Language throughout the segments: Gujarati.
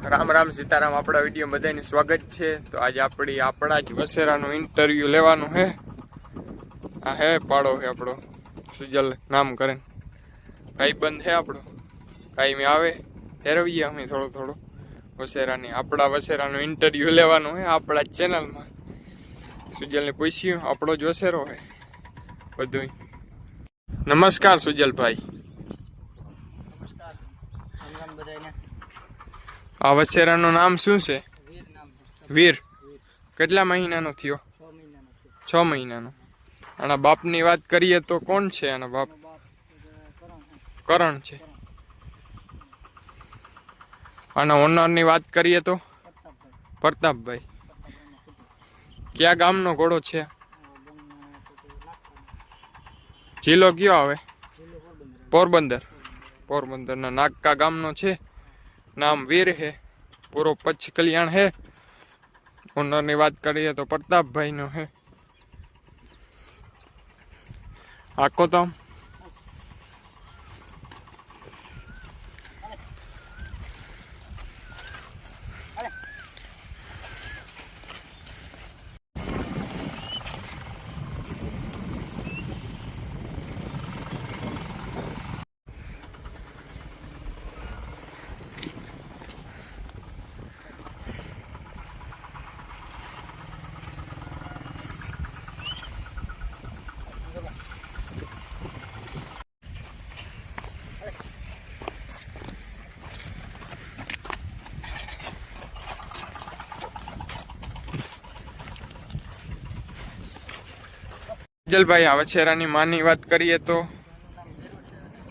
રામ રામ સીતારામ। આપણા વિડીયો બધાને સ્વાગત છે। તો આજે આપણા જ વસેરાનું ઇન્ટરવ્યુ લેવાનું હે। આ હે પાડો હે આપણો સુજલ નામ કરે ભાઈબંધ હે આપણો, કાયમી આવે ફેરવીએ અમે થોડો વસેરાની। આપણા વસેરાનું ઇન્ટરવ્યુ લેવાનું હે આપણા જ ચેનલમાં। સુજલને પૂછ્યું, આપણો જ વસેરો હે બધું। નમસ્કાર સુજલભાઈ। નમસ્કાર, રામ બધાને। આ વસેરાનું નામ શું છે? વીર નામ છે। વીર। કેટલા મહિનાનો થયો? 6 મહિનાનો છે। 6 મહિનાનો। આના બાપની વાત કરીએ તો કોણ છે આના બાપ? એનો બાપ કરણ છે। આના ઓનરની વાત કરીએ તો પ્રતાપભાઈ। કયા ગામનો ઘોડો છે? જિલ્લો કયો આવે? પોરબંદર। પોરબંદરના નાગકા ગામનો છે। નામ વીર હે। પૂરો પચ્છ કલ્યાણ હે। ઓનરની વાત કરીએ તો પ્રતાપભાઈનો હે। આખો તો સુજલભાઈ, આ વછેરાની માની વાત કરીએ તો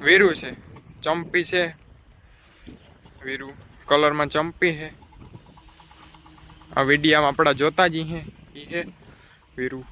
વીરુ છે। ચંપી છે વીરુ, કલરમાં ચંપી છે। આ વિડીયામાં આપણા જોતા જ હે ઈ હે વીરુ।